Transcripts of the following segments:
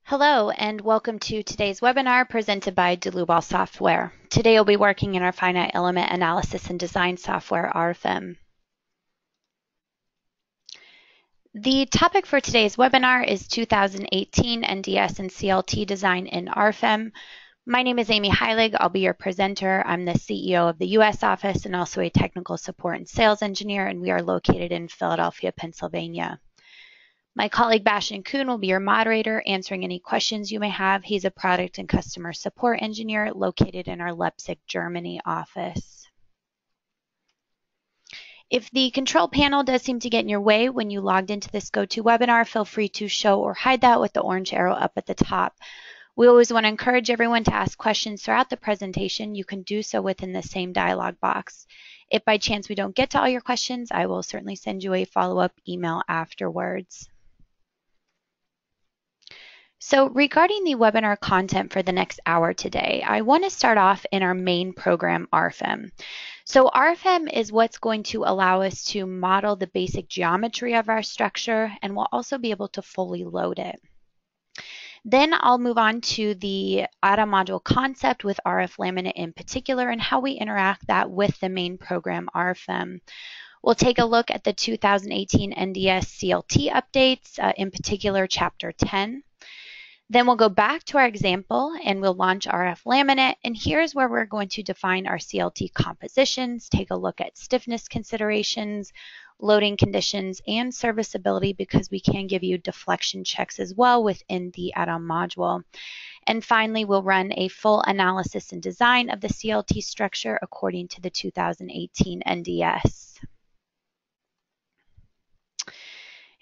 Hello and welcome to today's webinar presented by Dlubal Software. Today you'll be working in our finite element analysis and design software, RFEM. The topic for today's webinar is 2018 NDS and CLT design in RFEM. My name is Amy Heilig. I'll be your presenter. I'm the CEO of the US office and also a technical support and sales engineer, and we are located in Philadelphia, Pennsylvania. My colleague Bastian Kuhn will be your moderator, answering any questions you may have. He's a product and customer support engineer located in our Leipzig, Germany office. If the control panel does seem to get in your way when you logged into this GoToWebinar, feel free to show or hide that with the orange arrow up at the top. We always want to encourage everyone to ask questions throughout the presentation. You can do so within the same dialog box. If by chance we don't get to all your questions, I will certainly send you a follow-up email afterwards. So regarding the webinar content for the next hour today, I want to start off in our main program, RFEM. So RFEM is what's going to allow us to model the basic geometry of our structure, and we'll also be able to fully load it. Then I'll move on to the ATA module concept with RF-LAMINATE in particular and how we interact that with the main program, RFEM. We'll take a look at the 2018 NDS CLT updates, in particular Chapter 10. Then we'll go back to our example and we'll launch RF-LAMINATE, and here's where we're going to define our CLT compositions, take a look at stiffness considerations, loading conditions, and serviceability, because we can give you deflection checks as well within the add-on module. And finally, we'll run a full analysis and design of the CLT structure according to the 2018 NDS.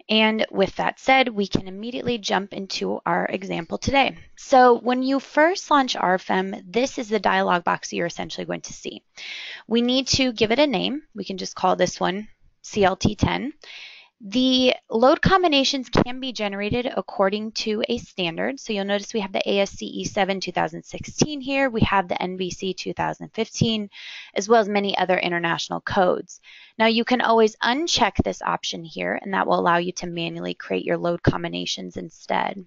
And with that said, we can immediately jump into our example today. So when you first launch RFEM, this is the dialog box you're essentially going to see. We need to give it a name. We can just call this one CLT10. The load combinations can be generated according to a standard. So you'll notice we have the ASCE 7 2016 here. We have the NBC 2015, as well as many other international codes. Now you can always uncheck this option here, and that will allow you to manually create your load combinations instead.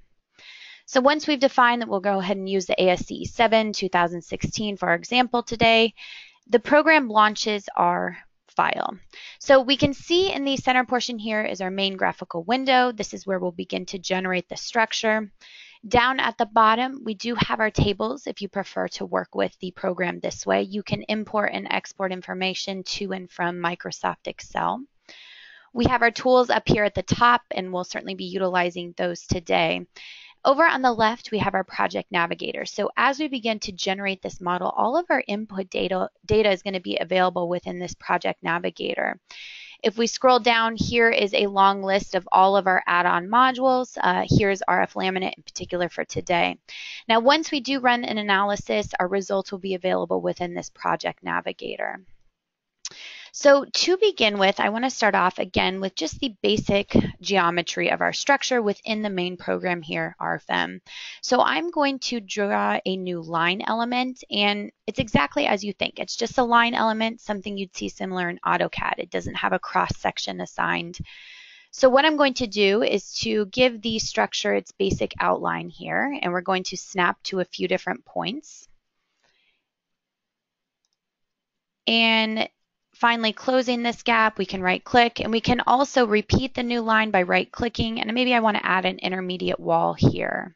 So once we've defined that, we'll go ahead and use the ASCE 7 2016 for our example today. The program launches our file. So we can see in the center portion here is our main graphical window. This is where we'll begin to generate the structure. Down at the bottom, we do have our tables. If you prefer to work with the program this way, you can import and export information to and from Microsoft Excel. We have our tools up here at the top, and we'll certainly be utilizing those today. Over on the left, we have our project navigator. So as we begin to generate this model, all of our input data is going to be available within this project navigator. If we scroll down, here is a long list of all of our add-on modules. Here's RF-LAMINATE in particular for today. Now, once we do run an analysis, our results will be available within this project navigator. So to begin with, I want to start off again with just the basic geometry of our structure within the main program here, RFEM. So I'm going to draw a new line element, and it's exactly as you think. It's just a line element, something you'd see similar in AutoCAD. It doesn't have a cross section assigned. So what I'm going to do is to give the structure its basic outline here, and we're going to snap to a few different points. And finally, closing this gap, we can right-click, and we can also repeat the new line by right-clicking, and maybe I want to add an intermediate wall here.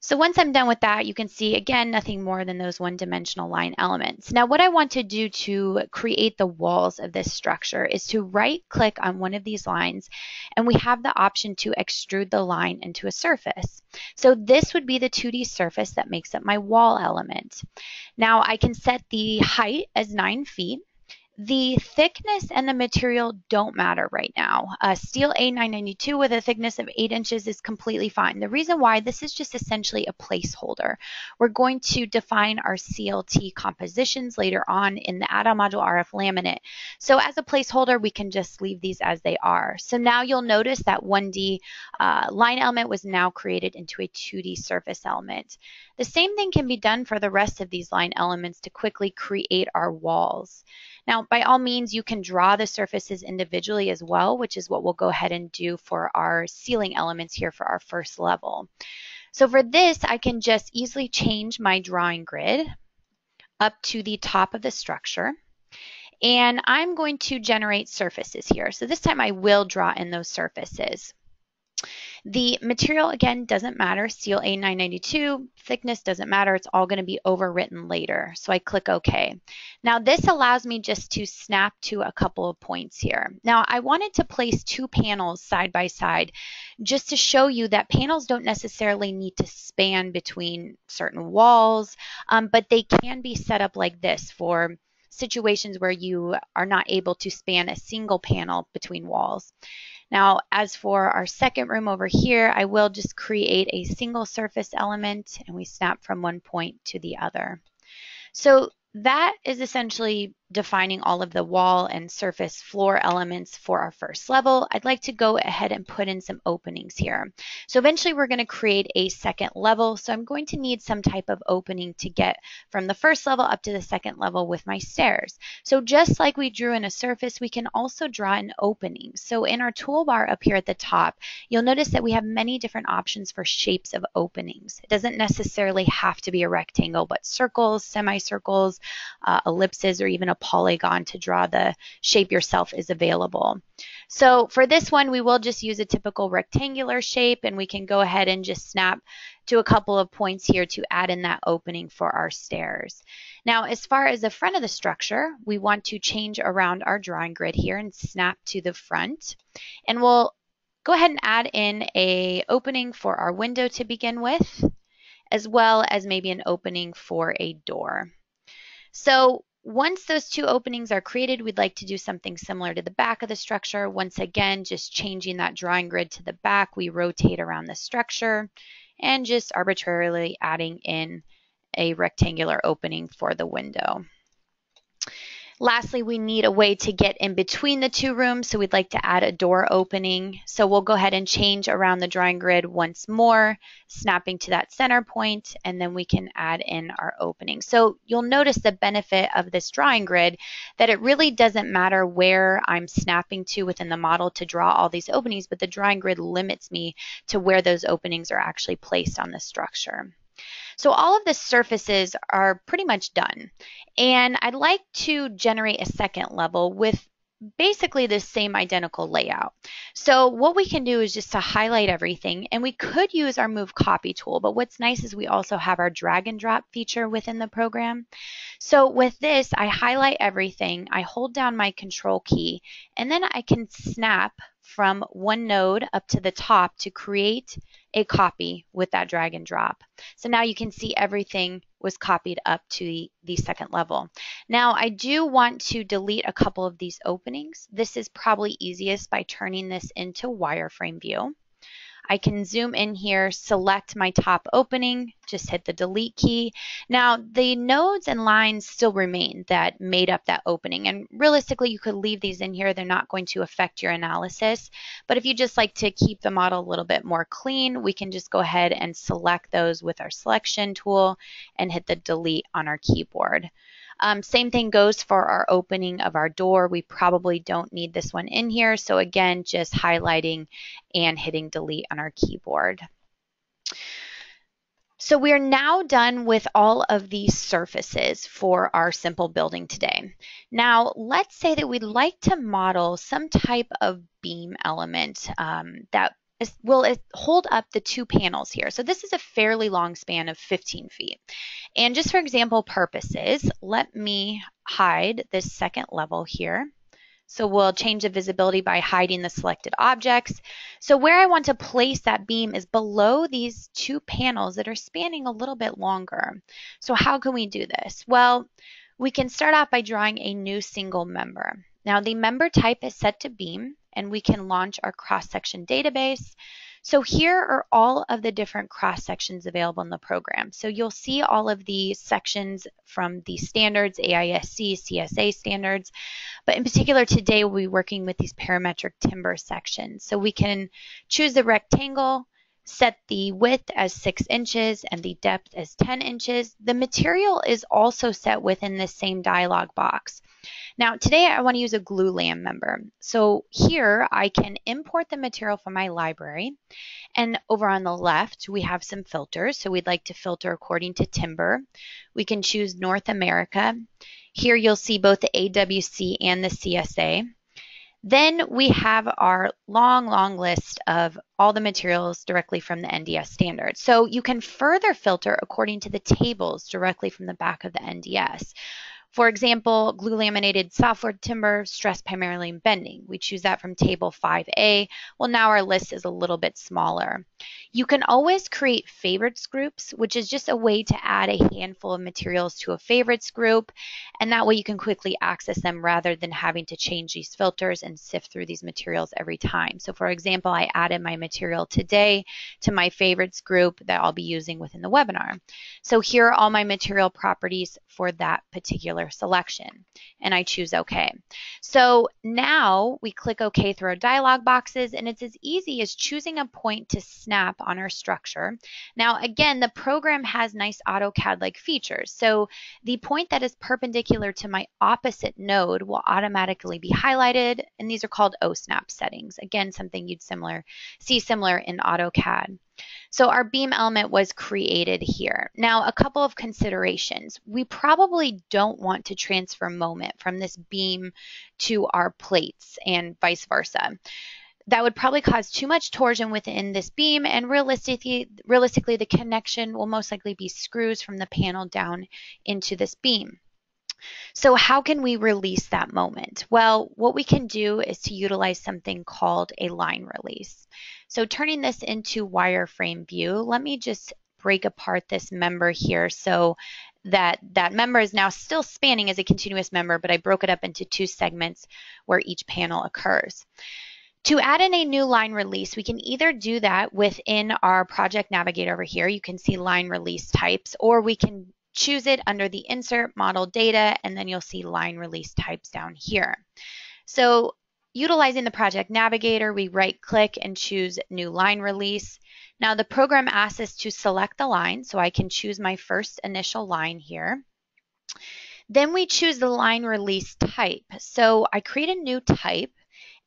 So once I'm done with that, you can see, again, nothing more than those one-dimensional line elements. Now, what I want to do to create the walls of this structure is to right-click on one of these lines, and we have the option to extrude the line into a surface. So this would be the 2D surface that makes up my wall element. Now, I can set the height as 9 feet. The thickness and the material don't matter right now. Steel A992 with a thickness of 8 inches is completely fine. The reason why, this is just essentially a placeholder. We're going to define our CLT compositions later on in the add-on module RF-LAMINATE. So as a placeholder, we can just leave these as they are. So now you'll notice that 1D line element was now created into a 2D surface element. The same thing can be done for the rest of these line elements to quickly create our walls. Now, by all means, you can draw the surfaces individually as well, which is what we'll go ahead and do for our ceiling elements here for our first level. So for this, I can just easily change my drawing grid up to the top of the structure. And I'm going to generate surfaces here. So this time I will draw in those surfaces. The material, again, doesn't matter. Steel A992, thickness doesn't matter. It's all going to be overwritten later. So I click OK. Now this allows me just to snap to a couple of points here. Now I wanted to place two panels side by side just to show you that panels don't necessarily need to span between certain walls, but they can be set up like this for situations where you are not able to span a single panel between walls. Now, as for our second room over here, I will just create a single surface element and we snap from one point to the other. So that is essentially defining all of the wall and surface floor elements for our first level. I'd like to go ahead and put in some openings here. So eventually we're going to create a second level. So I'm going to need some type of opening to get from the first level up to the second level with my stairs. So just like we drew in a surface, we can also draw in openings. So in our toolbar up here at the top, you'll notice that we have many different options for shapes of openings. It doesn't necessarily have to be a rectangle, but circles, semicircles, ellipses, or even a polygon to draw the shape yourself is available. So for this one, we will just use a typical rectangular shape, and we can go ahead and just snap to a couple of points here to add in that opening for our stairs. Now, as far as the front of the structure, we want to change around our drawing grid here and snap to the front. And we'll go ahead and add in an opening for our window to begin with, as well as maybe an opening for a door. So once those two openings are created, we'd like to do something similar to the back of the structure. Once again, just changing that drawing grid to the back, we rotate around the structure and just arbitrarily adding in a rectangular opening for the window. Lastly, we need a way to get in between the two rooms, so we'd like to add a door opening. So we'll go ahead and change around the drawing grid once more, snapping to that center point, and then we can add in our opening. So you'll notice the benefit of this drawing grid, that it really doesn't matter where I'm snapping to within the model to draw all these openings, but the drawing grid limits me to where those openings are actually placed on the structure. So all of the surfaces are pretty much done, and I'd like to generate a second level with basically the same identical layout. So what we can do is just to highlight everything, and we could use our Move Copy tool, but what's nice is we also have our drag and drop feature within the program. So with this, I highlight everything, I hold down my Control key, and then I can snap from one node up to the top to create a copy with that drag and drop. So now you can see everything was copied up to the second level. Now I do want to delete a couple of these openings. This is probably easiest by turning this into wireframe view. I can zoom in here, select my top opening, just hit the delete key. Now the nodes and lines still remain that made up that opening, and realistically you could leave these in here. They're not going to affect your analysis, but if you just like to keep the model a little bit more clean, we can just go ahead and select those with our selection tool and hit the delete on our keyboard. Same thing goes for our opening of our door. We probably don't need this one in here. So again, just highlighting and hitting delete on our keyboard. So we are now done with all of these surfaces for our simple building today. Now, let's say that we'd like to model some type of beam element that will hold up the two panels here. So this is a fairly long span of 15 feet. And just for example purposes, let me hide this second level here. So we'll change the visibility by hiding the selected objects. So where I want to place that beam is below these two panels that are spanning a little bit longer. So how can we do this? Well, we can start off by drawing a new single member. Now the member type is set to beam, and we can launch our cross-section database. So here are all of the different cross-sections available in the program. So you'll see all of the sections from the standards, AISC, CSA standards, but in particular today we'll be working with these parametric timber sections. So we can choose the rectangle, set the width as 6 inches and the depth as 10 inches. The material is also set within this same dialog box. Now, today I want to use a glulam member. So here I can import the material from my library. And over on the left, we have some filters. So we'd like to filter according to timber. We can choose North America. Here you'll see both the AWC and the CSA. Then we have our long list of all the materials directly from the NDS standard. So you can further filter according to the tables directly from the back of the NDS. For example, glue laminated softwood timber, stressed primarily in bending. We choose that from table 5A. Well, now our list is a little bit smaller. You can always create favorites groups, which is just a way to add a handful of materials to a favorites group. And that way you can quickly access them rather than having to change these filters and sift through these materials every time. So for example, I added my material today to my favorites group that I'll be using within the webinar. So here are all my material properties for that particular selection, and I choose OK. So now we click OK through our dialog boxes, and it's as easy as choosing a point to snap on our structure. Now again, the program has nice AutoCAD-like features, so the point that is perpendicular to my opposite node will automatically be highlighted, and these are called O-snap settings. Again, something you'd see similar in AutoCAD. So our beam element was created here. Now, a couple of considerations. We probably don't want to transfer moment from this beam to our plates and vice versa. That would probably cause too much torsion within this beam, and realistically the connection will most likely be screws from the panel down into this beam. So how can we release that moment? Well, what we can do is to utilize something called a line release. So turning this into wireframe view, let me just break apart this member here so that member is now still spanning as a continuous member, but I broke it up into 2 segments where each panel occurs. To add in a new line release, we can either do that within our project navigator over here. You can see line release types, or we can choose it under the insert model data, and then you'll see line release types down here. So utilizing the project navigator, we right click and choose new line release. Now the program asks us to select the line, so I can choose my first initial line here. Then we choose the line release type. So I create a new type.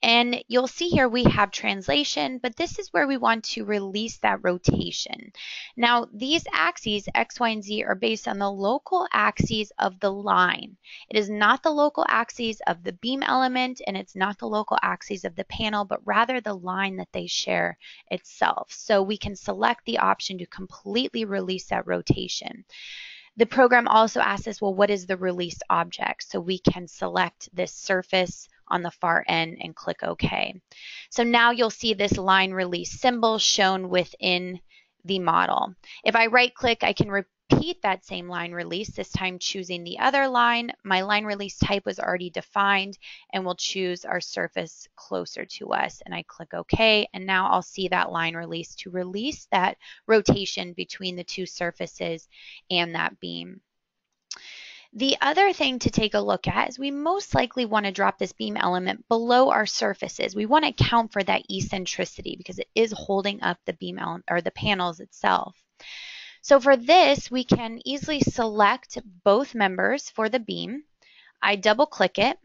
And you'll see here we have translation, but this is where we want to release that rotation. Now, these axes, X, Y, and Z, are based on the local axes of the line. It is not the local axes of the beam element, and it's not the local axes of the panel, but rather the line that they share itself. So we can select the option to completely release that rotation. The program also asks us, well, what is the released object? So we can select this surface on the far end and click OK. So now you'll see this line release symbol shown within the model. If I right click, I can repeat that same line release, this time choosing the other line. My line release type was already defined, and we'll choose our surface closer to us, and I click OK, and now I'll see that line release to release that rotation between the 2 surfaces and that beam. The other thing to take a look at is we most likely want to drop this beam element below our surfaces. We want to account for that eccentricity because it is holding up the beam element or the panels itself. So for this, we can easily select both members for the beam. I double click it,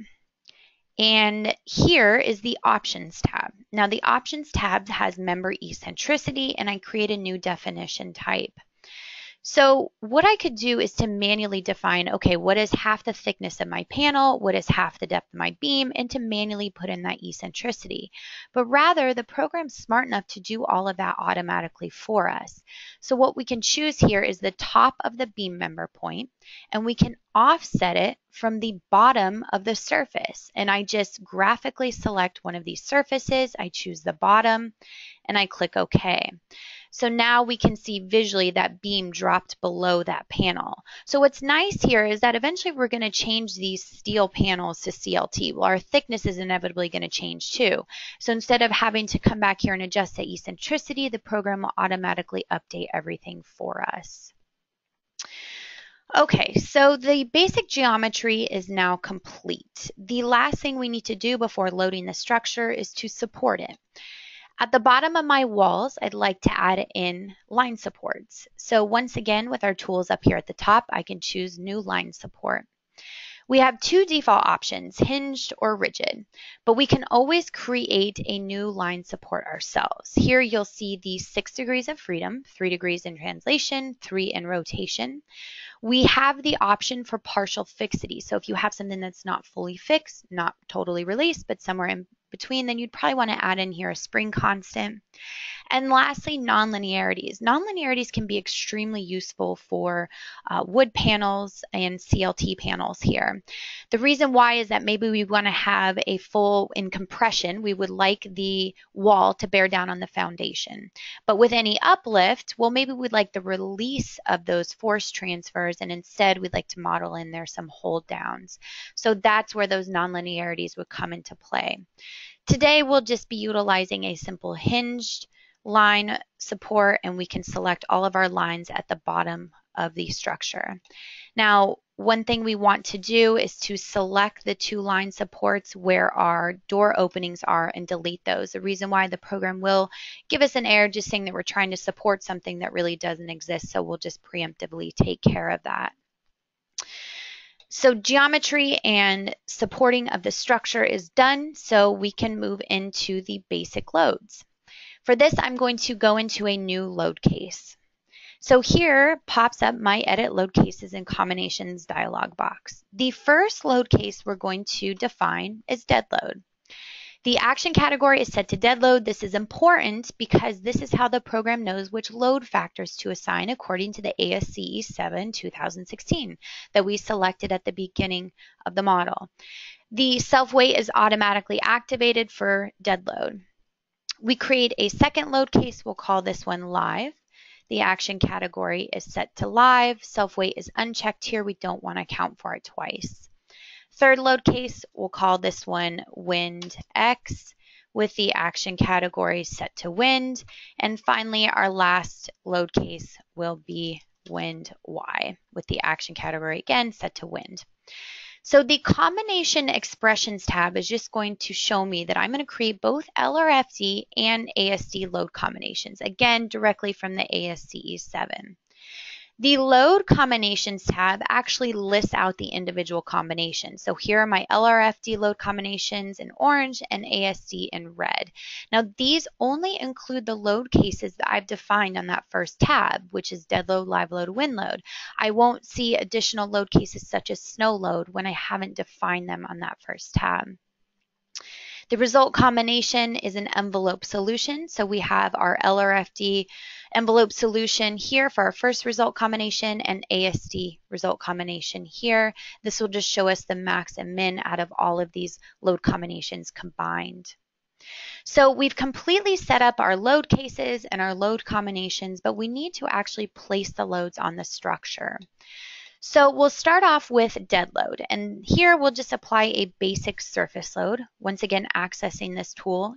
and here is the Options tab. Now the Options tab has member eccentricity, and I create a new definition type. So what I could do is to manually define, okay, what is half the thickness of my panel, what is half the depth of my beam, and to manually put in that eccentricity. But rather, the program's smart enough to do all of that automatically for us. So what we can choose here is the top of the beam member point, and we can offset it from the bottom of the surface. And I just graphically select one of these surfaces, I choose the bottom, and I click OK. So now we can see visually that beam dropped below that panel. So what's nice here is that eventually we're going to change these steel panels to CLT. Well, our thickness is inevitably going to change too. So instead of having to come back here and adjust the eccentricity, the program will automatically update everything for us. Okay, so the basic geometry is now complete. The last thing we need to do before loading the structure is to support it. At the bottom of my walls, I'd like to add in line supports. So once again, with our tools up here at the top, I can choose New Line Support. We have two default options, hinged or rigid, but we can always create a new line support ourselves. Here you'll see the 6 degrees of freedom, 3 degrees in translation, 3 in rotation. We have the option for partial fixity. So if you have something that's not fully fixed, not totally released, but somewhere in between, then you'd probably want to add in here a spring constant. And lastly, nonlinearities. Nonlinearities can be extremely useful for wood panels and CLT panels here. The reason why is that maybe we want to have a full in compression. We would like the wall to bear down on the foundation. But with any uplift, well, maybe we'd like the release of those force transfers, and instead we'd like to model in there some hold downs. So that's where those nonlinearities would come into play. Today, we'll just be utilizing a simple hinged line support, and we can select all of our lines at the bottom of the structure. Now, one thing we want to do is to select the two line supports where our door openings are and delete those. The reason why the program will give us an error just saying that we're trying to support something that really doesn't exist, so we'll just preemptively take care of that. So geometry and supporting of the structure is done, so we can move into the basic loads. For this, I'm going to go into a new load case. So here pops up my Edit Load Cases and Combinations dialog box. The first load case we're going to define is dead load. The action category is set to dead load. This is important because this is how the program knows which load factors to assign according to the ASCE 7 2016 that we selected at the beginning of the model. The self-weight is automatically activated for dead load. We create a second load case. We'll call this one live. The action category is set to live. Self-weight is unchecked here. We don't want to account for it twice. Third load case, we'll call this one Wind X with the action category set to wind. And finally, our last load case will be Wind Y with the action category again set to wind. So the Combination Expressions tab is just going to show me that I'm going to create both LRFD and ASD load combinations, again, directly from the ASCE 7. The Load Combinations tab actually lists out the individual combinations. So here are my LRFD load combinations in orange and ASD in red. Now these only include the load cases that I've defined on that first tab, which is dead load, live load, wind load. I won't see additional load cases such as snow load when I haven't defined them on that first tab. The result combination is an envelope solution. So we have our LRFD envelope solution here for our first result combination and ASD result combination here. This will just show us the max and min out of all of these load combinations combined. So we've completely set up our load cases and our load combinations, but we need to actually place the loads on the structure. So we'll start off with dead load, and here we'll just apply a basic surface load, once again accessing this tool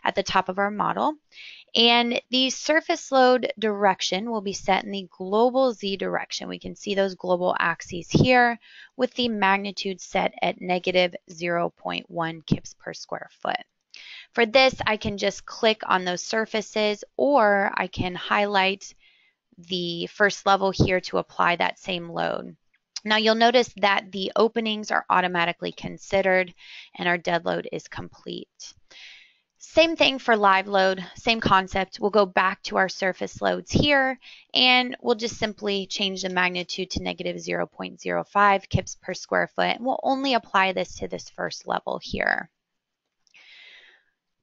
at the top of our model. And the surface load direction will be set in the global Z direction. We can see those global axes here with the magnitude set at negative 0.1 kips per square foot. For this, I can just click on those surfaces, or I can highlight the first level here to apply that same load. Now you'll notice that the openings are automatically considered and our dead load is complete. Same thing for live load, same concept. We'll go back to our surface loads here and we'll just simply change the magnitude to negative 0.05 kips per square foot, and we'll only apply this to this first level here.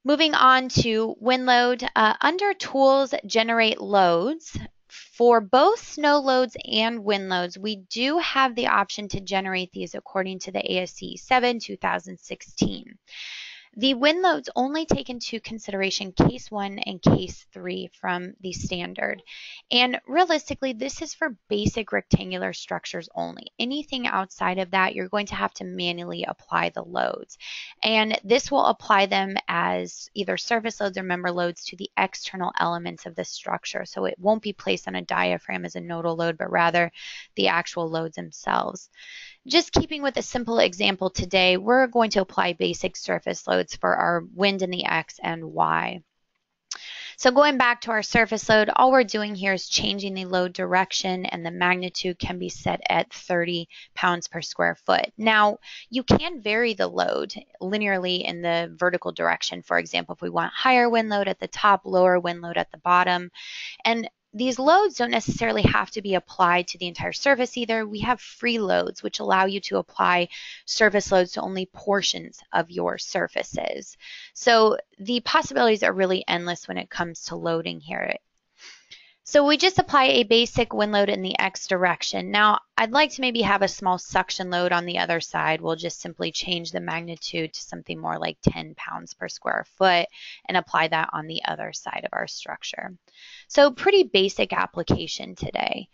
Moving on to wind load, under Tools, Generate Loads, for both snow loads and wind loads, we do have the option to generate these according to the ASCE 7 2016. The wind loads only take into consideration case 1 and case 3 from the standard. And realistically, this is for basic rectangular structures only. Anything outside of that, you're going to have to manually apply the loads. And this will apply them as either surface loads or member loads to the external elements of the structure. So it won't be placed on a diaphragm as a nodal load, but rather the actual loads themselves. Just keeping with a simple example today, we're going to apply basic surface loads for our wind in the X and Y. So going back to our surface load, all we're doing here is changing the load direction, and the magnitude can be set at 30 pounds per square foot. Now, you can vary the load linearly in the vertical direction. For example, if we want higher wind load at the top, lower wind load at the bottom. And these loads don't necessarily have to be applied to the entire surface either. We have free loads, which allow you to apply surface loads to only portions of your surfaces. So the possibilities are really endless when it comes to loading here. So we just apply a basic wind load in the X direction. Now, I'd like to maybe have a small suction load on the other side. We'll just simply change the magnitude to something more like 10 pounds per square foot and apply that on the other side of our structure. So pretty basic application today.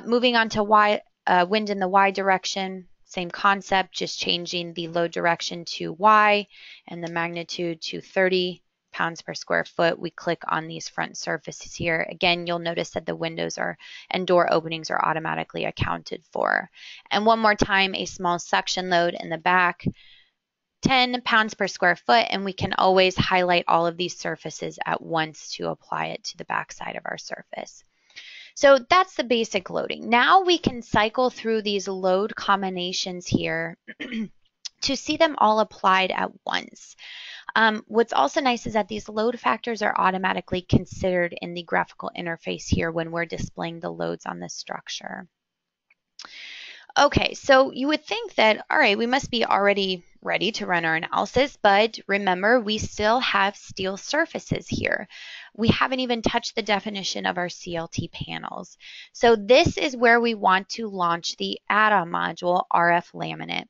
Moving on to wind in the Y direction, same concept, just changing the load direction to Y and the magnitude to 30 pounds per square foot. We click on these front surfaces here. Again, you'll notice that the windows and door openings are automatically accounted for. And one more time, a small suction load in the back, 10 pounds per square foot, and we can always highlight all of these surfaces at once to apply it to the back side of our surface. So that's the basic loading. Now we can cycle through these load combinations here to see them all applied at once. What's also nice is that these load factors are automatically considered in the graphical interface here when we're displaying the loads on this structure. Okay, so you would think that, all right, we must be already ready to run our analysis, but remember, we still have steel surfaces here. We haven't even touched the definition of our CLT panels. So this is where we want to launch the add-on module, RF-LAMINATE.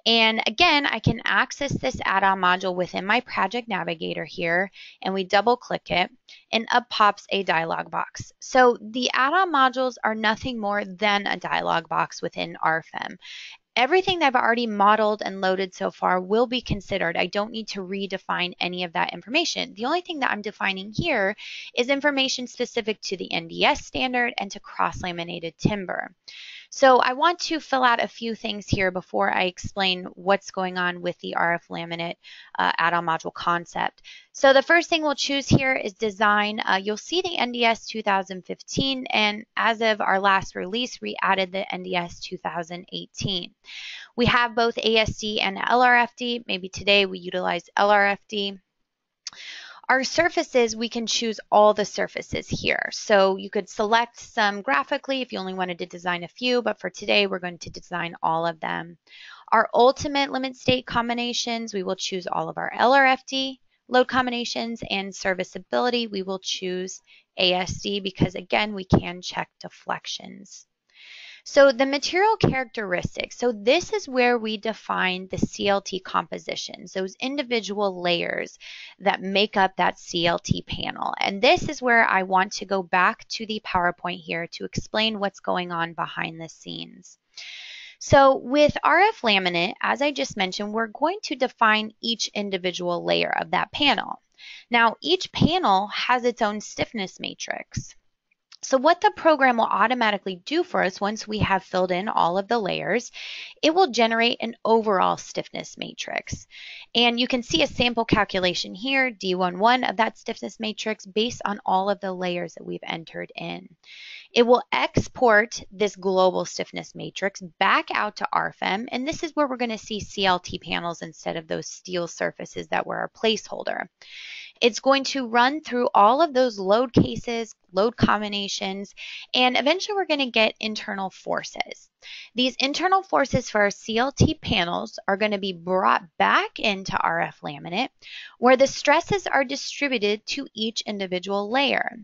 And again, I can access this add-on module within my project navigator here, and we double click it, and up pops a dialog box. So the add-on modules are nothing more than a dialog box within RFEM. Everything that I've already modeled and loaded so far will be considered. I don't need to redefine any of that information. The only thing that I'm defining here is information specific to the NDS standard and to cross-laminated timber. So I want to fill out a few things here before I explain what's going on with the RF-LAMINATE add-on module concept. So the first thing we'll choose here is design. You'll see the NDS 2015, and as of our last release, we added the NDS 2018. We have both ASD and LRFD. Maybe today we utilize LRFD. Our surfaces, we can choose all the surfaces here. So you could select some graphically if you only wanted to design a few, but for today, we're going to design all of them. Our ultimate limit state combinations, we will choose all of our LRFD load combinations, and serviceability, we will choose ASD because again, we can check deflections. So the material characteristics, so this is where we define the CLT compositions, those individual layers that make up that CLT panel. And this is where I want to go back to the PowerPoint here to explain what's going on behind the scenes. So with RF-LAMINATE, as I just mentioned, we're going to define each individual layer of that panel. Now, each panel has its own stiffness matrix. So what the program will automatically do for us once we have filled in all of the layers, it will generate an overall stiffness matrix. And you can see a sample calculation here, D11 of that stiffness matrix based on all of the layers that we've entered in. It will export this global stiffness matrix back out to RFEM, and this is where we're going to see CLT panels instead of those steel surfaces that were our placeholder. It's going to run through all of those load cases, load combinations, and eventually we're going to get internal forces. These internal forces for our CLT panels are going to be brought back into RF-LAMINATE, where the stresses are distributed to each individual layer.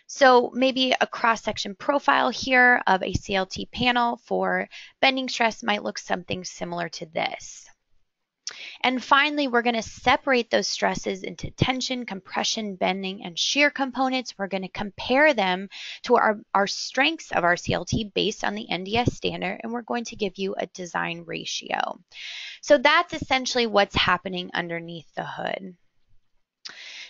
So maybe a cross-section profile here of a CLT panel for bending stress might look something similar to this. And finally, we're going to separate those stresses into tension, compression, bending, and shear components. We're going to compare them to our strengths of our CLT based on the NDS standard, and we're going to give you a design ratio. So that's essentially what's happening underneath the hood.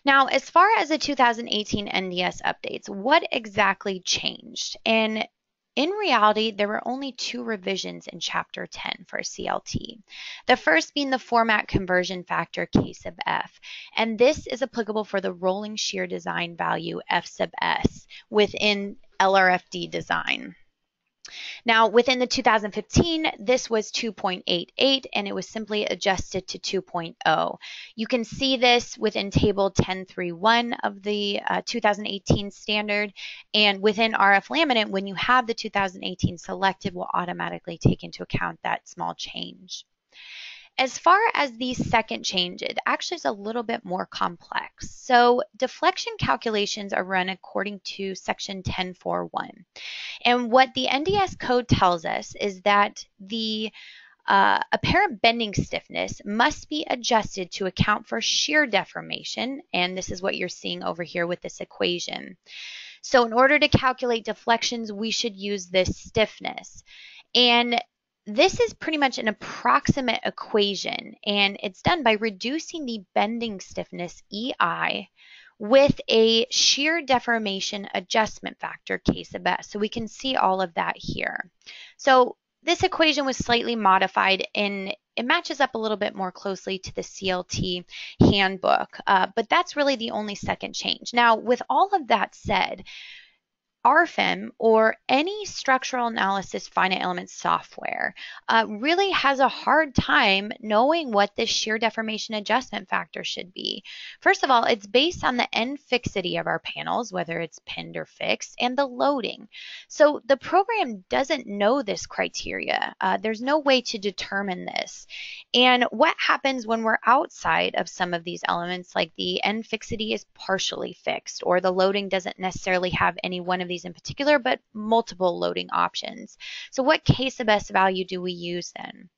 Now, as far as the 2018 NDS updates, what exactly changed? And in reality, there were only 2 revisions in Chapter 10 for CLT. The first being the format conversion factor K sub F, and this is applicable for the rolling shear design value F sub S within LRFD design. Now, within the 2015, this was 2.88, and it was simply adjusted to 2.0. You can see this within Table 1031 of the 2018 standard, and within RF-LAMINATE, when you have the 2018 selected, will automatically take into account that small change. As far as the second change, it actually is a little bit more complex. So deflection calculations are run according to Section 10.4.1. And what the NDS code tells us is that the apparent bending stiffness must be adjusted to account for shear deformation, and this is what you're seeing over here with this equation. So in order to calculate deflections, we should use this stiffness. And this is pretty much an approximate equation, and it's done by reducing the bending stiffness EI with a shear deformation adjustment factor K sub S. So we can see all of that here. So this equation was slightly modified, and it matches up a little bit more closely to the CLT handbook, but that's really the only second change. Now, with all of that said, RFEM, or any structural analysis finite element software, really has a hard time knowing what this shear deformation adjustment factor should be. First of all, it's based on the end fixity of our panels, whether it's pinned or fixed, and the loading. So the program doesn't know this criteria. There's no way to determine this. And what happens when we're outside of some of these elements, like the end fixity is partially fixed, or the loading doesn't necessarily have any one of these in particular, but multiple loading options. So what K sub S value do we use then?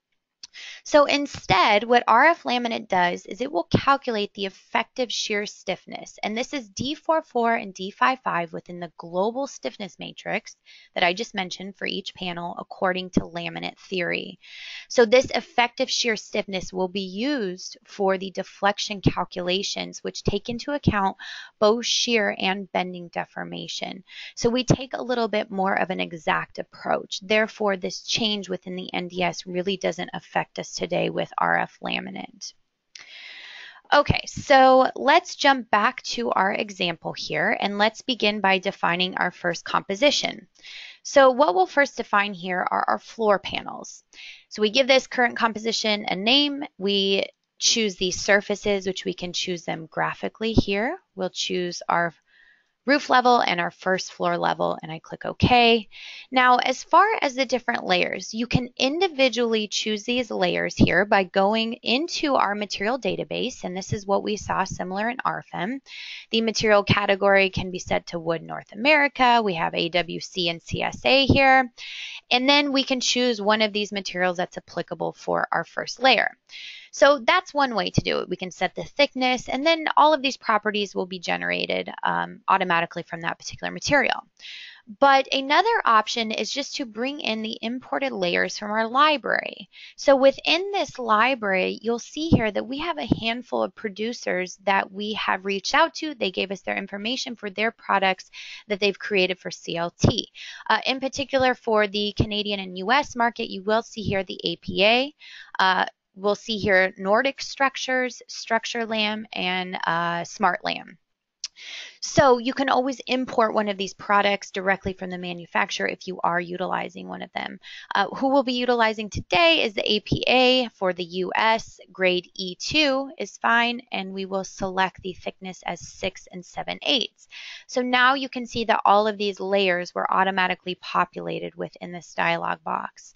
So instead, what RF-LAMINATE does is it will calculate the effective shear stiffness, and this is D44 and D55 within the global stiffness matrix that I just mentioned for each panel according to laminate theory. So this effective shear stiffness will be used for the deflection calculations, which take into account both shear and bending deformation. So we take a little bit more of an exact approach. Therefore, this change within the NDS really doesn't affect us today with RF-LAMINATE. Okay, so let's jump back to our example here, and let's begin by defining our first composition. So what we'll first define here are our floor panels. So we give this current composition a name. We choose these surfaces, which we can choose them graphically here. We'll choose our roof level and our first floor level, and I click OK. Now, as far as the different layers, you can individually choose these layers here by going into our material database, and this is what we saw similar in RFEM. The material category can be set to Wood North America. We have AWC and CSA here, and then we can choose one of these materials that's applicable for our first layer. So that's one way to do it. We can set the thickness, and then all of these properties will be generated automatically from that particular material. But another option is just to bring in the imported layers from our library. So within this library, you'll see here that we have a handful of producers that we have reached out to. They gave us their information for their products that they've created for CLT. In particular, for the Canadian and US market, you will see here the APA. We'll see here Nordic Structures, StructureLam, and SmartLam. So you can always import one of these products directly from the manufacturer if you are utilizing one of them. Who we'll be utilizing today is the APA for the US. Grade E2 is fine, and we will select the thickness as 6 7/8. So now you can see that all of these layers were automatically populated within this dialog box.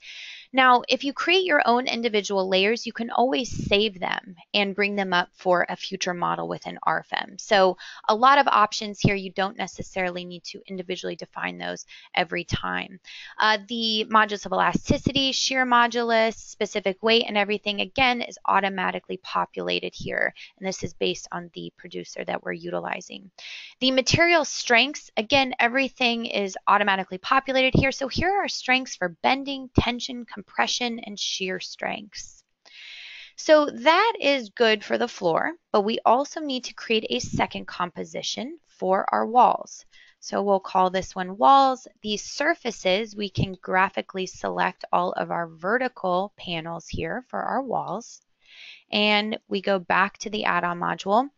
Now, if you create your own individual layers, you can always save them and bring them up for a future model within RFEM. So a lot of options here. You don't necessarily need to individually define those every time. The modulus of elasticity, shear modulus, specific weight, and everything, again, is automatically populated here. And this is based on the producer that we're utilizing. The material strengths, again, everything is automatically populated here. So here are strengths for bending, tension, compression, and shear strengths. So that is good for the floor, but we also need to create a second composition for our walls. So we'll call this one walls. These surfaces, we can graphically select all of our vertical panels here for our walls. And we go back to the add-on module.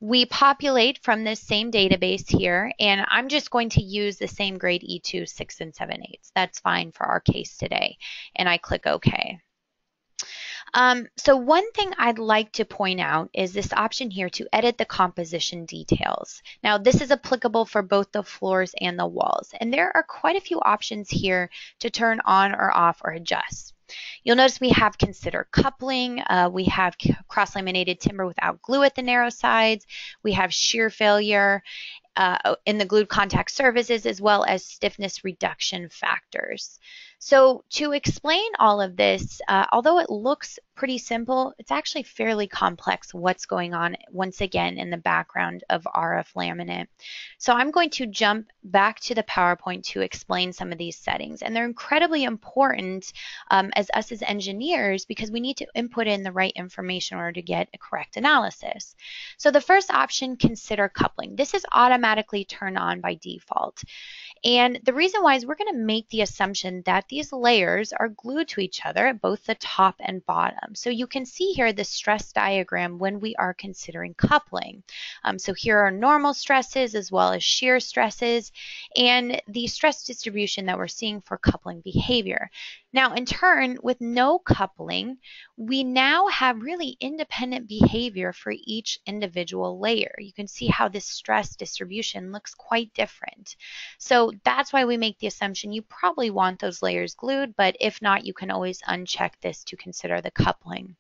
We populate from this same database here, and I'm just going to use the same grade E2, 6 and 7/8. That's fine for our case today. And I click OK. So one thing I'd like to point out is this option here to edit the composition details. Now this is applicable for both the floors and the walls, and there are quite a few options here to turn on or off or adjust. You'll notice we have consider coupling, we have cross-laminated timber without glue at the narrow sides, we have shear failure in the glued contact surfaces, as well as stiffness reduction factors. So to explain all of this, although it looks pretty simple, it's actually fairly complex what's going on once again in the background of RF laminate. So I'm going to jump back to the PowerPoint to explain some of these settings, and they're incredibly important as us as engineers because we need to input in the right information in order to get a correct analysis. So the first option, consider coupling. This is automatically turned on by default. And the reason why is we're going to make the assumption that these layers are glued to each other at both the top and bottom. So you can see here the stress diagram when we are considering coupling. So here are normal stresses as well as shear stresses and the stress distribution that we're seeing for coupling behavior. Now in turn, with no coupling, we now have really independent behavior for each individual layer. You can see how this stress distribution looks quite different. So that's why we make the assumption you probably want those layers glued, but if not, you can always uncheck this to consider the coupling.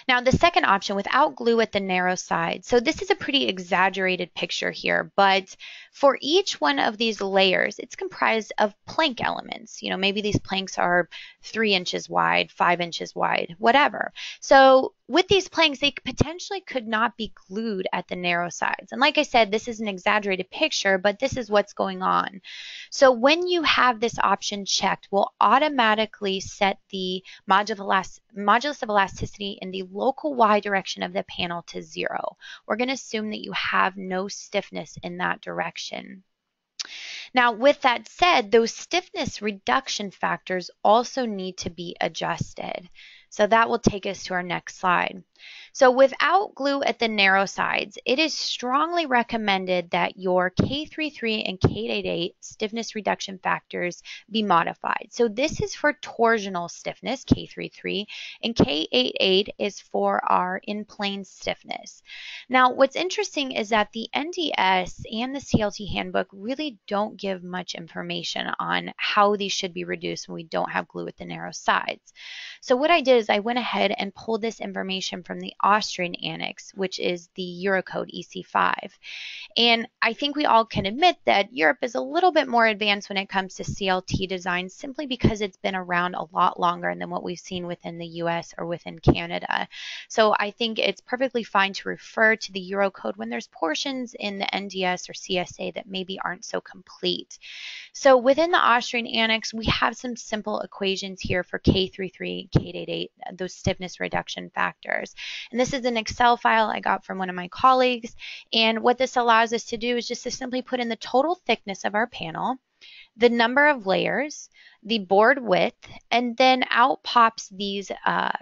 Now the second option, without glue at the narrow side. So this is a pretty exaggerated picture here, but for each one of these layers, it's comprised of plank elements. You know, maybe these planks are 3 inches wide, 5 inches wide, whatever. So with these planks, they potentially could not be glued at the narrow sides. And like I said, this is an exaggerated picture, but this is what's going on. So when you have this option checked, we'll automatically set the modulus of elasticity in the local Y direction of the panel to 0. We're going to assume that you have no stiffness in that direction. Now, with that said, those stiffness reduction factors also need to be adjusted. So that will take us to our next slide. So without glue at the narrow sides, it is strongly recommended that your K33 and K88 stiffness reduction factors be modified. So this is for torsional stiffness, K33, and K88 is for our in-plane stiffness. Now, what's interesting is that the NDS and the CLT handbook really don't give much information on how these should be reduced when we don't have glue at the narrow sides. So what I did is I went ahead and pulled this information from the Austrian Annex, which is the Eurocode EC5. And I think we all can admit that Europe is a little bit more advanced when it comes to CLT design simply because it's been around a lot longer than what we've seen within the US or within Canada. So I think it's perfectly fine to refer to the Eurocode when there's portions in the NDS or CSA that maybe aren't so complete. So within the Austrian Annex, we have some simple equations here for K33, K88, those stiffness reduction factors. And this is an Excel file I got from one of my colleagues. And what this allows us to do is just to simply put in the total thickness of our panel, the number of layers, the board width, and then out pops these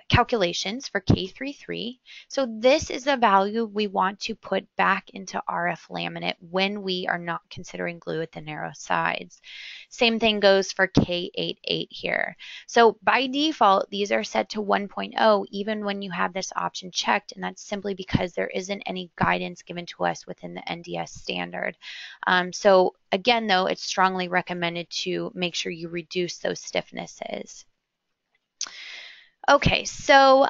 calculations for K33. So this is the value we want to put back into RF laminate when we are not considering glue at the narrow sides. Same thing goes for K88 here. So by default, these are set to 1.0 even when you have this option checked, and that's simply because there isn't any guidance given to us within the NDS standard. So again, though, it's strongly recommended to make sure you reduce those stiffnesses. Okay, so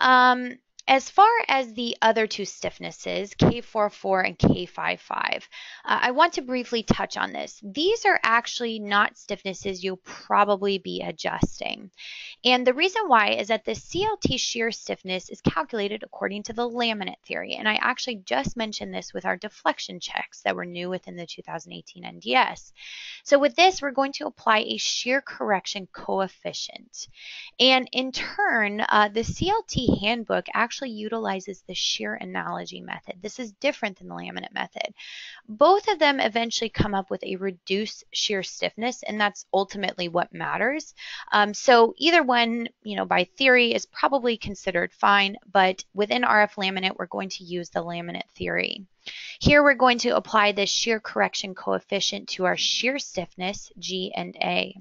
as far as the other two stiffnesses, K44 and K55, I want to briefly touch on this. These are actually not stiffnesses you'll probably be adjusting. And the reason why is that the CLT shear stiffness is calculated according to the laminate theory. And I actually just mentioned this with our deflection checks that were new within the 2018 NDS. So with this, we're going to apply a shear correction coefficient. And in turn, the CLT handbook actually actually utilizes the shear analogy method. This is different than the laminate method. Both of them eventually come up with a reduced shear stiffness, and that's ultimately what matters. So either one, by theory is probably considered fine, but within RF laminate, we're going to use the laminate theory. Here we're going to apply the shear correction coefficient to our shear stiffness, G and A.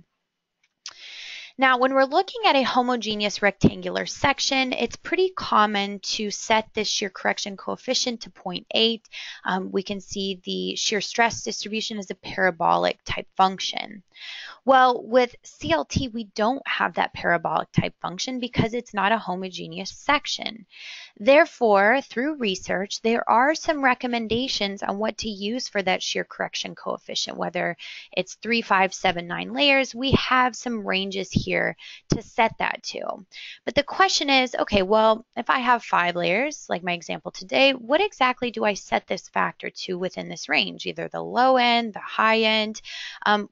Now, when we're looking at a homogeneous rectangular section, it's pretty common to set this shear correction coefficient to 0.8. We can see the shear stress distribution as a parabolic type function. Well, with CLT, we don't have that parabolic type function because it's not a homogeneous section. Therefore, through research, there are some recommendations on what to use for that shear correction coefficient, whether it's 3, 5, 7, 9 layers. We have some ranges here to set that to. But the question is, okay, well, if I have 5 layers, like my example today, what exactly do I set this factor to within this range? Either the low end, the high end.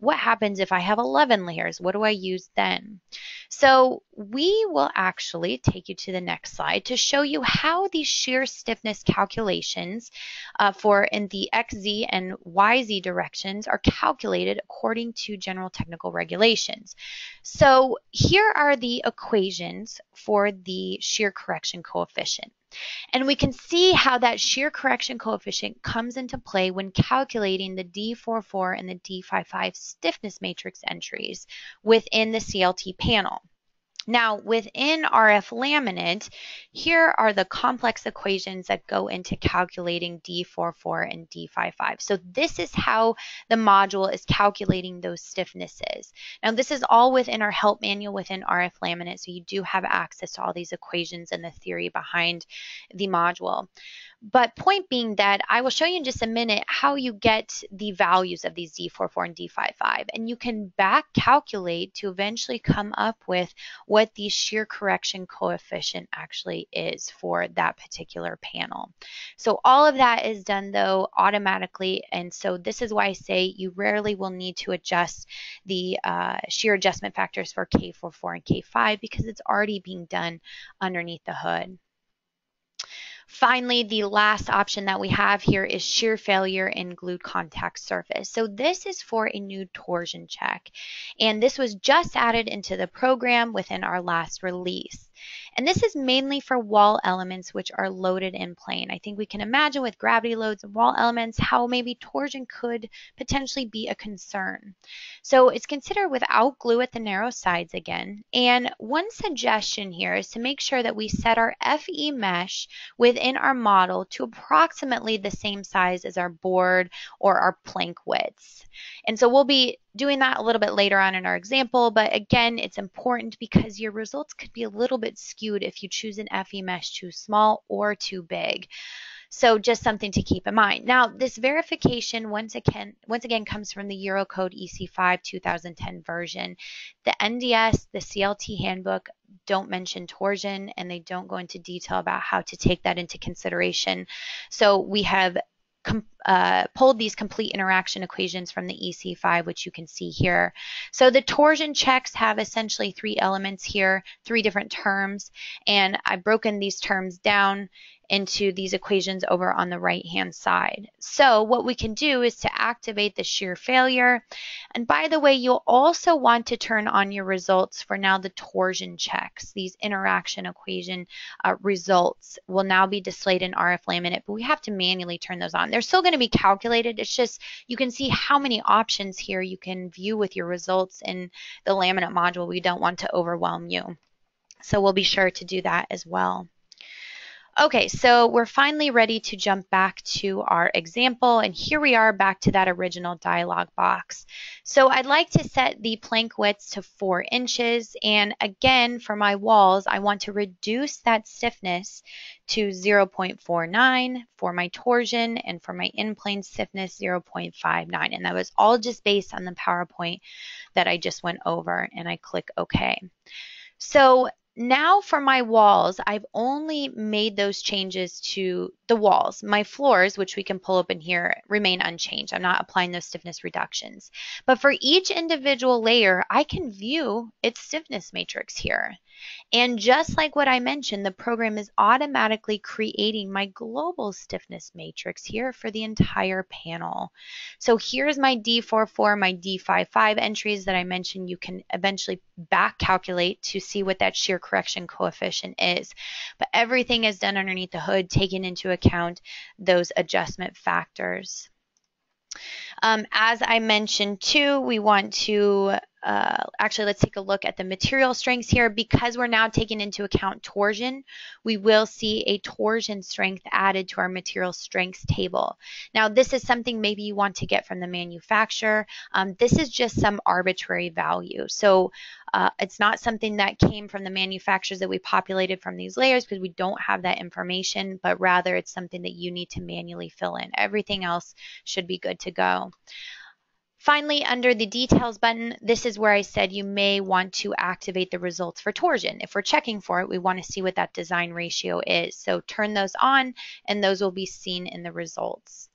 What happens if I have 11 layers? What do I use then? So we will actually take you to the next slide to show you how these shear stiffness calculations for in the XZ and YZ directions are calculated according to general technical regulations. So here are the equations for the shear correction coefficient. And we can see how that shear correction coefficient comes into play when calculating the D44 and the D55 stiffness matrix entries within the CLT panel. Now, within RF laminate, here are the complex equations that go into calculating D44 and D55. So this is how the module is calculating those stiffnesses. Now, this is all within our help manual within RF laminate, so you do have access to all these equations and the theory behind the module. But point being that I will show you in just a minute how you get the values of these D44 and D55, and you can back calculate to eventually come up with what the shear correction coefficient actually is for that particular panel. So all of that is done though automatically, and so this is why I say you rarely will need to adjust the shear adjustment factors for K44 and K5 because it's already being done underneath the hood. Finally, the last option that we have here is shear failure in glued contact surface. So this is for a new torsion check, and this was just added into the program within our last release. And this is mainly for wall elements which are loaded in plane. I think we can imagine with gravity loads and wall elements how maybe torsion could potentially be a concern. So it's considered without glue at the narrow sides again. And one suggestion here is to make sure that we set our FE mesh within our model to approximately the same size as our board or our plank widths. And so we'll be doing that a little bit later on in our example, but again, it's important because your results could be a little bit skewed if you choose an FE mesh too small or too big. So just something to keep in mind. Now, this verification once again comes from the Eurocode EC5 2010 version. The NDS, the CLT handbook don't mention torsion, and they don't go into detail about how to take that into consideration. So we have pulled these complete interaction equations from the EC5, which you can see here. So the torsion checks have essentially 3 elements here, 3 different terms, and I've broken these terms down into these equations over on the right hand side. So what we can do is to activate the shear failure, and by the way, you'll also want to turn on your results for now the torsion checks. These interaction equation results will now be displayed in RF laminate, but we have to manually turn those on. They're still going to be calculated. It's just you can see how many options here you can view with your results in the laminate module. We don't want to overwhelm you, so we'll be sure to do that as well. Okay, so we're finally ready to jump back to our example, and here we are back to that original dialog box. So I'd like to set the plank width to 4 inches, and again for my walls I want to reduce that stiffness to 0.49 for my torsion, and for my in-plane stiffness 0.59, and that was all just based on the PowerPoint that I just went over, and I click OK. So now for my walls, I've only made those changes to the walls. My floors, which we can pull up in here, remain unchanged. I'm not applying those stiffness reductions. But for each individual layer, I can view its stiffness matrix here. And just like what I mentioned, the program is automatically creating my global stiffness matrix here for the entire panel. So here's my D44, my D55 entries that I mentioned. You can eventually back calculate to see what that shear correction coefficient is. But everything is done underneath the hood, taking into account those adjustment factors. As I mentioned too, we want to actually, let's take a look at the material strengths here. Because we're now taking into account torsion, we will see a torsion strength added to our material strengths table. Now, this is something maybe you want to get from the manufacturer. This is just some arbitrary value. So it's not something that came from the manufacturers that we populated from these layers, because we don't have that information, but rather it's something that you need to manually fill in. Everything else should be good to go. Finally, under the details button, this is where I said you may want to activate the results for torsion. If we're checking for it, we want to see what that design ratio is. So turn those on, and those will be seen in the results.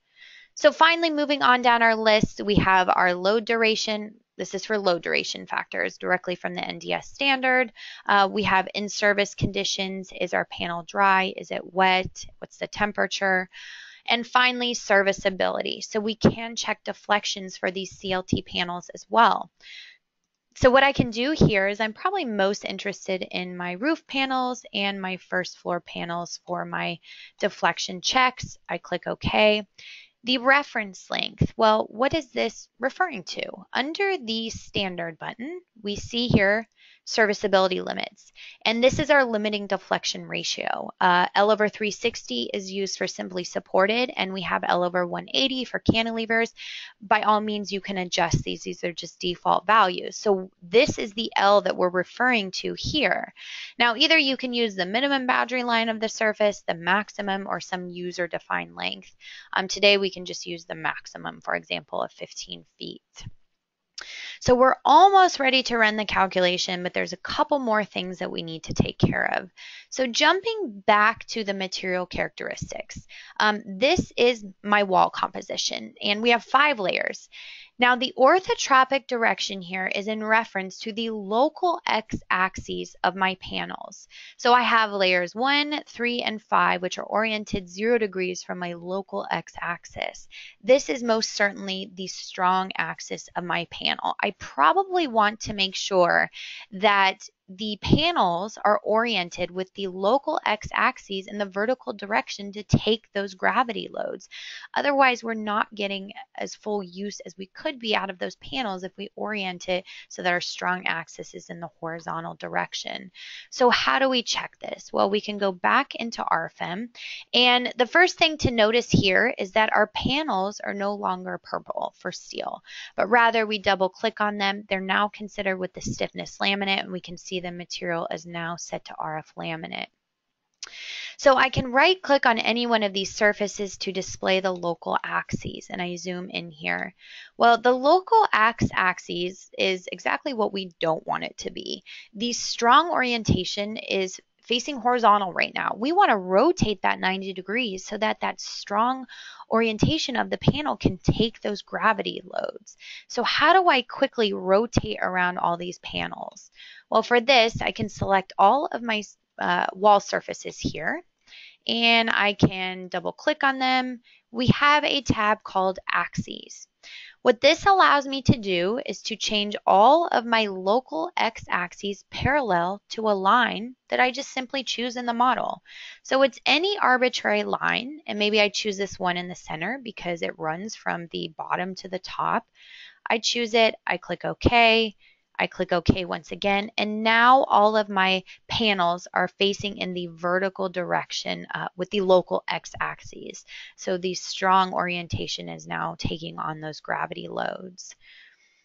So finally, moving on down our list, we have our load duration. This is for load duration factors directly from the NDS standard. We have in-service conditions. Is our panel dry? Is it wet? What's the temperature? And finally, serviceability. So we can check deflections for these CLT panels as well. So what I can do here is I'm probably most interested in my roof panels and my first floor panels for my deflection checks. I click OK. The reference length, well, what is this referring to? Under the standard button, we see here serviceability limits. And this is our limiting deflection ratio. L/360 is used for simply supported, and we have L/180 for cantilevers. By all means, you can adjust these. These are just default values. So this is the L that we're referring to here. Now, either you can use the minimum boundary line of the surface, the maximum, or some user-defined length. Today, we can just use the maximum, for example, of 15 feet. So we're almost ready to run the calculation, but there's a couple more things that we need to take care of. So jumping back to the material characteristics, this is my wall composition, and we have 5 layers. Now, the orthotropic direction here is in reference to the local x-axes of my panels. So I have layers 1, 3, and 5, which are oriented 0 degrees from my local x-axis. This is most certainly the strong axis of my panel. I probably want to make sure that the panels are oriented with the local x-axes in the vertical direction to take those gravity loads. Otherwise, we're not getting as full use as we could be out of those panels if we orient it so that our strong axis is in the horizontal direction. So how do we check this? Well, we can go back into RFEM, and the first thing to notice here is that our panels are no longer purple for steel, but rather we double click on them. They're now considered with the stiffness laminate, and we can see the material is now set to RF laminate. So I can right click on any one of these surfaces to display the local axes, and I zoom in here. Well, the local x-axis is exactly what we don't want it to be. The strong orientation is facing horizontal right now. We want to rotate that 90 degrees so that that strong orientation of the panel can take those gravity loads. So how do I quickly rotate around all these panels? Well, for this, I can select all of my wall surfaces here, and I can double click on them. We have a tab called Axes. What this allows me to do is to change all of my local x-axes parallel to a line that I just simply choose in the model. So it's any arbitrary line, and maybe I choose this one in the center because it runs from the bottom to the top. I choose it, I click OK. I click OK once again, and now all of my panels are facing in the vertical direction with the local x-axes. So the strong orientation is now taking on those gravity loads.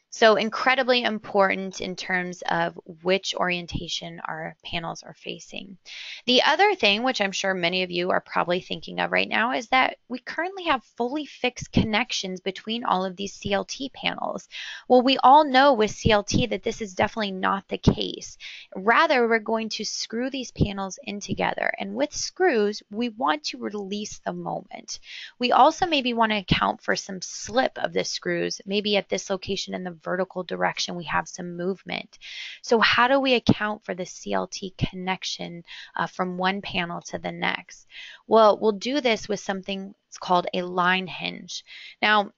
So incredibly important in terms of which orientation our panels are facing. The other thing, which I'm sure many of you are probably thinking of right now, is that we currently have fully fixed connections between all of these CLT panels. Well, we all know with CLT that this is definitely not the case. Rather, we're going to screw these panels in together. And with screws, we want to release the moment. We also maybe want to account for some slip of the screws, maybe at this location in the vertical direction, we have some movement. So how do we account for the CLT connection from one panel to the next? Well, we'll do this with something called a line hinge. Now,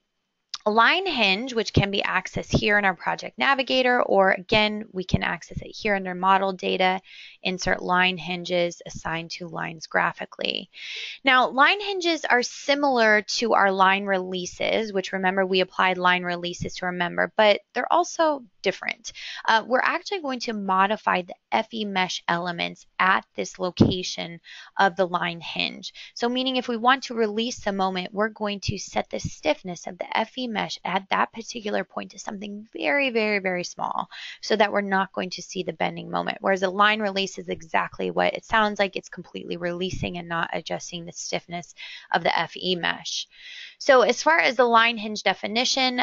a line hinge, which can be accessed here in our project navigator, or again, we can access it here under model data, insert line hinges assigned to lines graphically. Now, line hinges are similar to our line releases, which remember we applied line releases to remember, but they're also different. We're actually going to modify the FE mesh elements at this location of the line hinge. So meaning if we want to release the moment, we're going to set the stiffness of the FE mesh at that particular point to something very, very, very small so that we're not going to see the bending moment. Whereas a line release is exactly what it sounds like. It's completely releasing and not adjusting the stiffness of the FE mesh. So as far as the line hinge definition,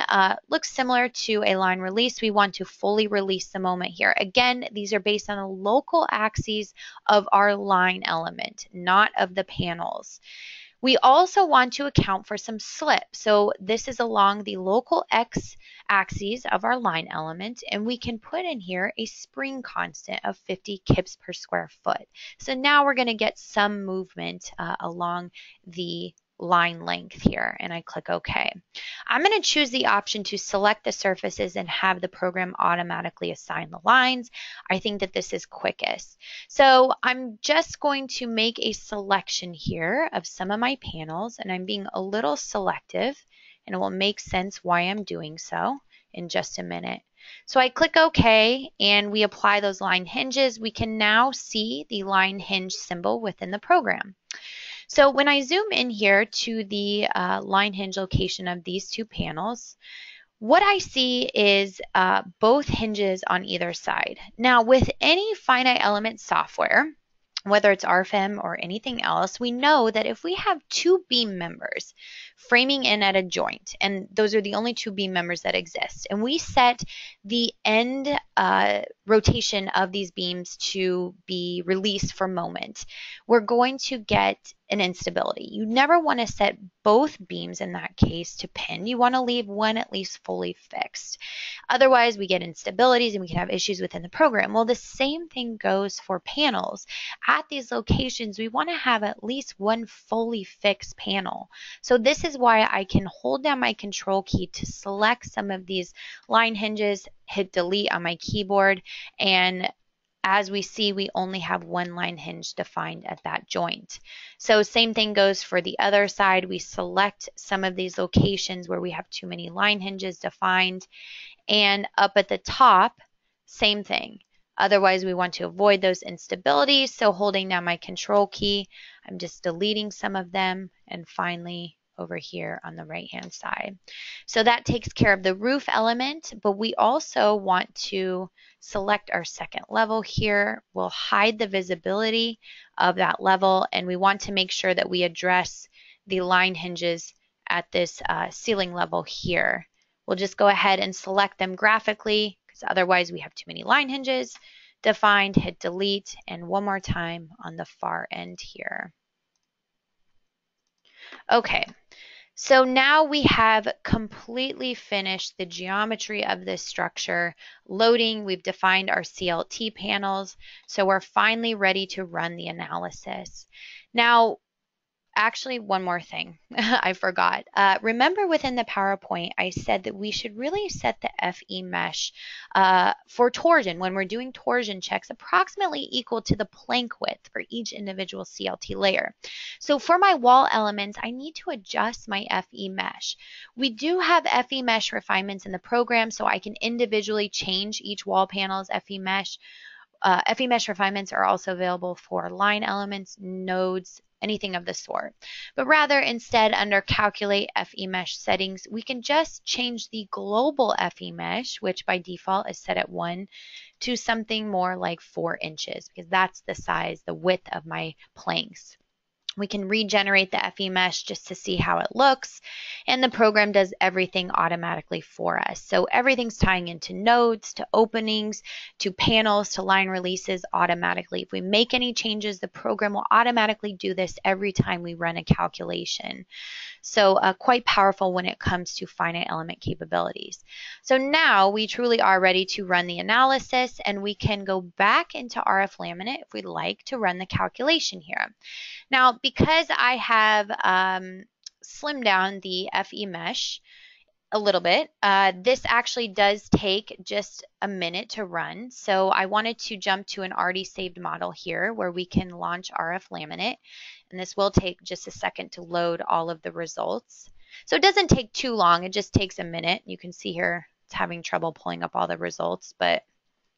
looks similar to a line release. We want to fully release the moment here. Again, these are based on the local axes of our line element, not of the panels. We also want to account for some slip. So this is along the local x axes of our line element, and we can put in here a spring constant of 50 kips per square foot. So now we're going to get some movement along the line length here, and I click OK. I'm going to choose the option to select the surfaces and have the program automatically assign the lines. I think that this is quickest. So I'm just going to make a selection here of some of my panels, and I'm being a little selective, and it will make sense why I'm doing so in just a minute. So I click OK, and we apply those line hinges. We can now see the line hinge symbol within the program. So when I zoom in here to the line hinge location of these two panels, what I see is both hinges on either side. Now, with any finite element software, whether it's RFEM or anything else, we know that if we have two beam members framing in at a joint, and those are the only two beam members that exist, and we set the end rotation of these beams to be released for moment, we're going to get an instability. You never want to set both beams in that case to pin. You want to leave one at least fully fixed. Otherwise, we get instabilities and we can have issues within the program. Well, the same thing goes for panels. At these locations, we want to have at least one fully fixed panel. So this is why I can hold down my control key to select some of these line hinges, hit delete on my keyboard, and as we see, we only have one line hinge defined at that joint. So same thing goes for the other side. We select some of these locations where we have too many line hinges defined, and up at the top, same thing. Otherwise, we want to avoid those instabilities. So holding down my control key, I'm just deleting some of them, and finally over here on the right hand side. So that takes care of the roof element, but we also want to select our second level here. We'll hide the visibility of that level, and we want to make sure that we address the line hinges at this ceiling level here. We'll just go ahead and select them graphically, because otherwise we have too many line hinges defined. Hit delete, and one more time on the far end here. Okay, so now we have completely finished the geometry of this structure. Loading, we've defined our CLT panels, so we're finally ready to run the analysis. Now, actually, one more thing I forgot. Remember within the PowerPoint, I said that we should really set the FE mesh for torsion when we're doing torsion checks approximately equal to the plank width for each individual CLT layer. So for my wall elements, I need to adjust my FE mesh. We do have FE mesh refinements in the program, so I can individually change each wall panel's FE mesh. FE mesh refinements are also available for line elements, nodes, anything of the sort. But rather, instead, under Calculate FE Mesh Settings, we can just change the global FE Mesh, which by default is set at 1, to something more like 4 inches, because that's the size, the width of my planks. We can regenerate the FE mesh just to see how it looks, and the program does everything automatically for us. So everything's tying into nodes, to openings, to panels, to line releases automatically. If we make any changes, the program will automatically do this every time we run a calculation. So quite powerful when it comes to finite element capabilities. So now we truly are ready to run the analysis, and we can go back into RF-LAMINATE if we'd like to run the calculation here. Now, because I have slimmed down the FE mesh a little bit, this actually does take just a minute to run. So I wanted to jump to an already saved model here where we can launch RF-LAMINATE. And this will take just a second to load all of the results. So it doesn't take too long. It just takes a minute. You can see here it's having trouble pulling up all the results, but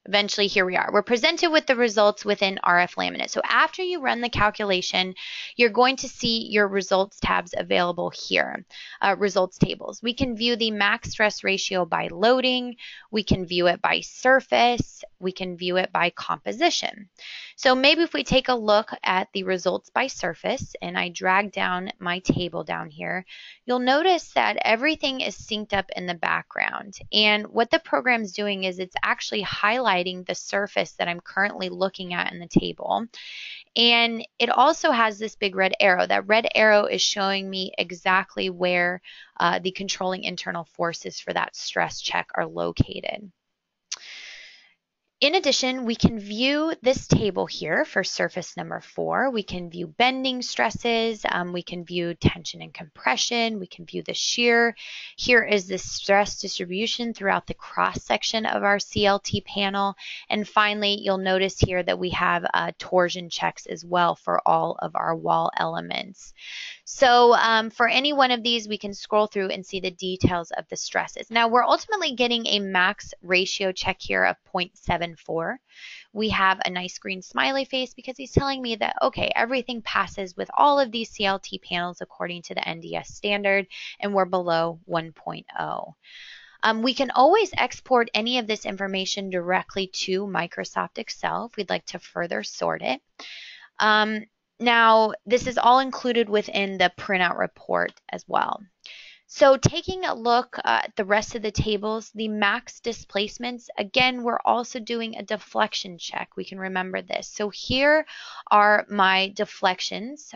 eventually, here we are. We're presented with the results within RF-LAMINATE. So after you run the calculation, you're going to see your results tabs available here, results tables. We can view the max stress ratio by loading. We can view it by surface. We can view it by composition. So maybe if we take a look at the results by surface, and I drag down my table down here, you'll notice that everything is synced up in the background. And what the program's doing is it's actually highlighting the surface that I'm currently looking at in the table. And it also has this big red arrow. That red arrow is showing me exactly where the controlling internal forces for that stress check are located. In addition, we can view this table here for surface number 4. We can view bending stresses. We can view tension and compression. We can view the shear. Here is the stress distribution throughout the cross section of our CLT panel. And finally, you'll notice here that we have torsion checks as well for all of our wall elements. So for any one of these, we can scroll through and see the details of the stresses. Now, we're ultimately getting a max ratio check here of 0.74. We have a nice green smiley face because he's telling me that, okay, everything passes with all of these CLT panels according to the NDS standard, and we're below 1.0. We can always export any of this information directly to Microsoft Excel if we'd like to further sort it. Now, this is all included within the printout report as well. So taking a look at the rest of the tables, the max displacements, again, we're also doing a deflection check. We can remember this. So here are my deflections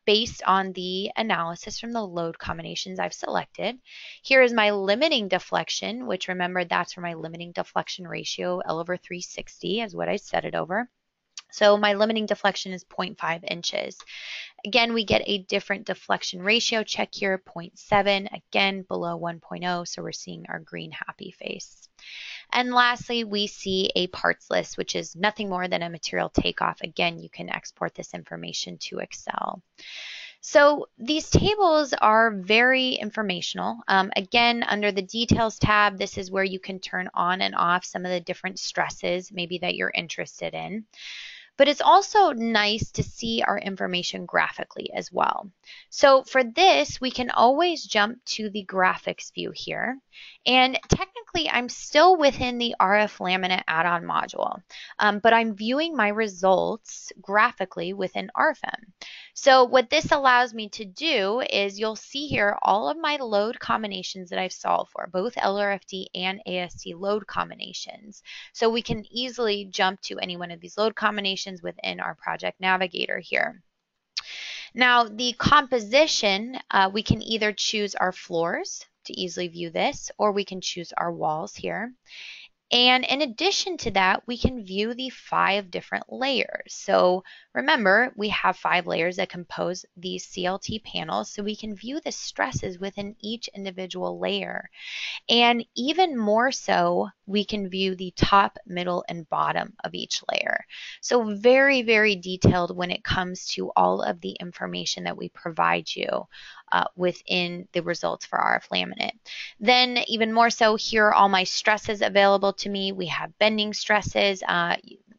based on the analysis from the load combinations I've selected. Here is my limiting deflection, which remember that's for my limiting deflection ratio, L over 360 is what I set it over. So my limiting deflection is 0.5 inches. Again, we get a different deflection ratio check here, 0.7, again below 1.0, so we're seeing our green happy face. And lastly, we see a parts list, which is nothing more than a material takeoff. Again, you can export this information to Excel. So these tables are very informational. Again, under the details tab, this is where you can turn on and off some of the different stresses maybe that you're interested in. But it's also nice to see our information graphically as well. So for this, we can always jump to the graphics view here. And technically, I'm still within the RF-LAMINATE add-on module, but I'm viewing my results graphically within RFEM. So what this allows me to do is you'll see here all of my load combinations that I've solved for, both LRFD and AST load combinations. So we can easily jump to any one of these load combinations within our project navigator here. Now, the composition, we can either choose our floors to easily view this, or we can choose our walls here. And in addition to that, we can view the 5 different layers. So remember, we have 5 layers that compose these CLT panels, so we can view the stresses within each individual layer. And even more so, we can view the top, middle, and bottom of each layer. So very, very detailed when it comes to all of the information that we provide you within the results for RF-LAMINATE. Then even more so, here are all my stresses available to me. We have bending stresses.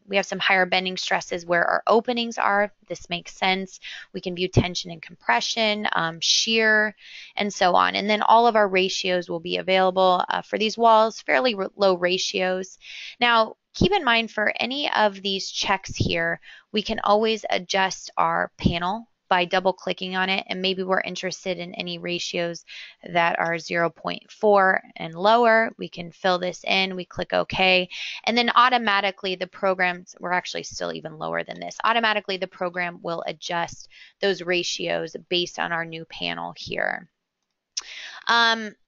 We have some higher bending stresses where our openings are. This makes sense. We can view tension and compression, shear, and so on. And then all of our ratios will be available for these walls, fairly low ratios. Now, keep in mind for any of these checks here, we can always adjust our panel by double clicking on it, and maybe we're interested in any ratios that are 0.4 and lower. We can fill this in, we click OK, and then automatically the programs, we're actually still even lower than this, automatically the program will adjust those ratios based on our new panel here.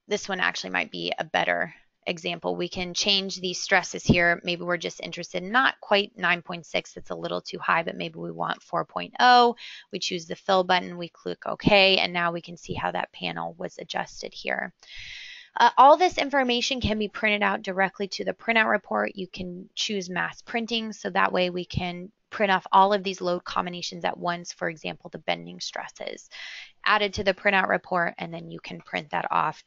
This one actually might be a better example. We can change these stresses here. Maybe we're just interested in not quite 9.6. It's a little too high, but maybe we want 4.0. We choose the fill button. We click OK, and now we can see how that panel was adjusted here. All this information can be printed out directly to the printout report. You can choose mass printing, so that way we can print off all of these load combinations at once, for example, the bending stresses, added to the printout report, and then you can print that off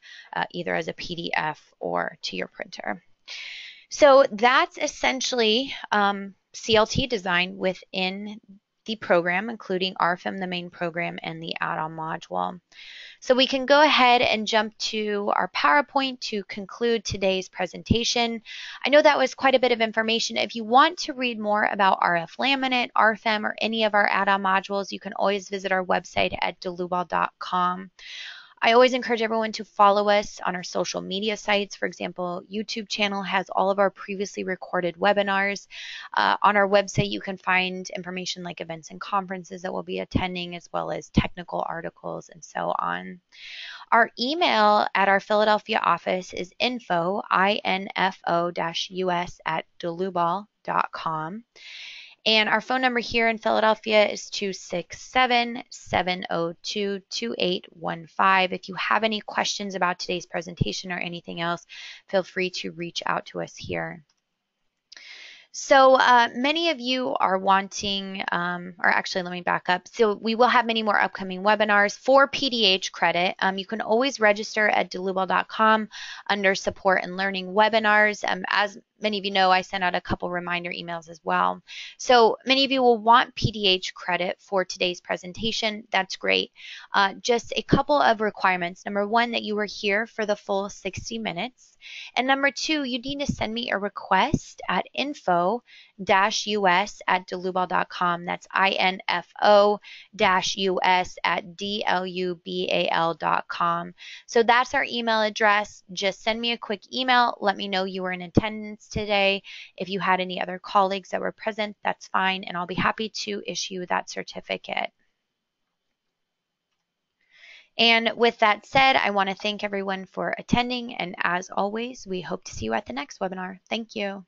either as a PDF or to your printer. So that's essentially CLT design within the program, including RFEM, the main program, and the add-on module. So we can go ahead and jump to our PowerPoint to conclude today's presentation. I know that was quite a bit of information. If you want to read more about RF-LAMINATE, RFEM, or any of our add-on modules, you can always visit our website at dlubal.com. I always encourage everyone to follow us on our social media sites. For example, YouTube channel has all of our previously recorded webinars. On our website, you can find information like events and conferences that we'll be attending, as well as technical articles and so on. Our email at our Philadelphia office is info-us@dlubal.com. And our phone number here in Philadelphia is 267-702-2815. If you have any questions about today's presentation or anything else, feel free to reach out to us here. So many of you are wanting, or actually let me back up. So we will have many more upcoming webinars for PDH credit. You can always register at dlubal.com under support and learning webinars. As many of you know, I sent out a couple reminder emails as well. So many of you will want PDH credit for today's presentation. That's great. Just a couple of requirements. Number one, that you were here for the full 60 minutes. And number two, you need to send me a request at info-us@dlubal.com. That's info-us@dlubal.com. So that's our email address. Just send me a quick email. Let me know you were in attendance today. If you had any other colleagues that were present, that's fine, and I'll be happy to issue that certificate. And with that said, I want to thank everyone for attending, and as always, we hope to see you at the next webinar. Thank you.